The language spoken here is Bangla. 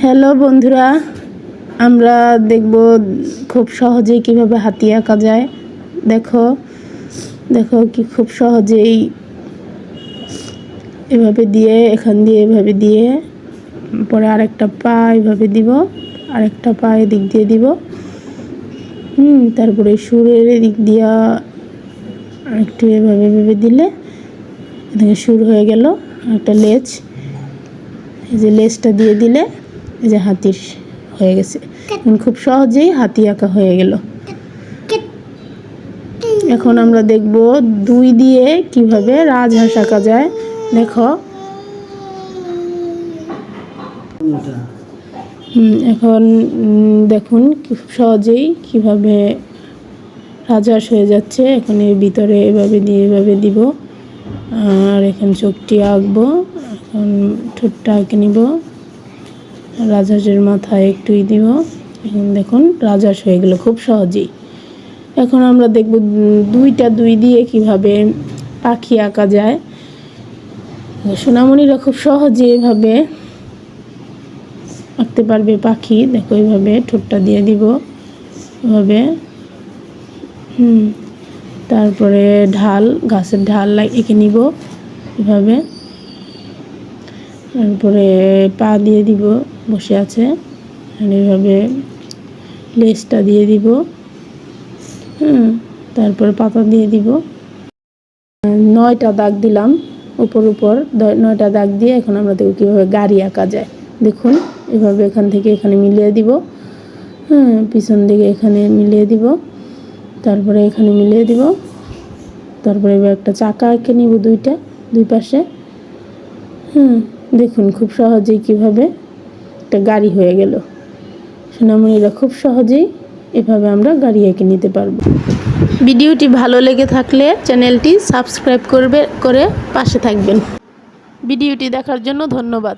হ্যালো বন্ধুরা, আমরা দেখব খুব সহজেই কিভাবে হাতি আঁকা যায়। দেখো দেখো কি খুব সহজেই এভাবে দিয়ে এখান দিয়ে এভাবে দিয়ে পরে আরেকটা পা এভাবে দিব, আরেকটা পা এদিক দিয়ে দিব। তারপরে সুরের এদিক দিয়া একটু এভাবে এভাবে দিলে এদিকে সুর হয়ে গেল। একটা লেজ, এই যে লেজটা দিয়ে দিলে এই যে হাতির হয়ে গেছে। খুব সহজেই হাতি আঁকা হয়ে গেল। এখন আমরা দেখব দুই দিয়ে কিভাবে রাজহাঁস আঁকা যায়। দেখো এখন দেখুন খুব সহজেই কিভাবে রাজহাঁস হয়ে যাচ্ছে। এখন এর ভিতরে এভাবে দিয়ে এভাবে দিব, আর এখানে চোখটি আঁকবো। এখন ঠোঁটটা আঁকে নিব, রাজহাঁসের মাথায় একটুই দিব। এখন দেখুন রাজহাঁস হয়ে গেল খুব সহজেই। এখন আমরা দেখব দুই দিয়ে কিভাবে পাখি আঁকা যায়। সোনামণিরা খুব সহজে এভাবে আঁকতে পারবে পাখি। দেখো এইভাবে ঠোঁটটা দিয়ে দিব, এভাবে তারপরে ঢাল, গাছের ঢাল এঁকে নিব এভাবে। তারপরে পা দিয়ে দিব, বসে আছে, এইভাবে লেজটা দিয়ে দিব। তারপরে পাতা দিয়ে দিব। 9টা দাগ দিলাম উপর 9টা দাগ দিয়ে এখন আমরা দেখব কীভাবে গাড়ি আঁকা যায়। দেখুন এভাবে এখান থেকে এখানে মিলিয়ে দিব, পিছন দিকে এখানে মিলিয়ে দিব, তারপরে এখানে মিলিয়ে দিব। তারপরে এবার একটা চাকা এঁকে নিব দুই পাশে। দেখুন খুব সহজেই কিভাবে একটা গাড়ি হয়ে গেল। সোনামণিরা খুব সহজেই এভাবে আমরা গাড়ি এঁকে নিতে পারবো। ভিডিওটি ভালো লেগে থাকলে চ্যানেলটি সাবস্ক্রাইব করে পাশে থাকবেন। ভিডিওটি দেখার জন্য ধন্যবাদ।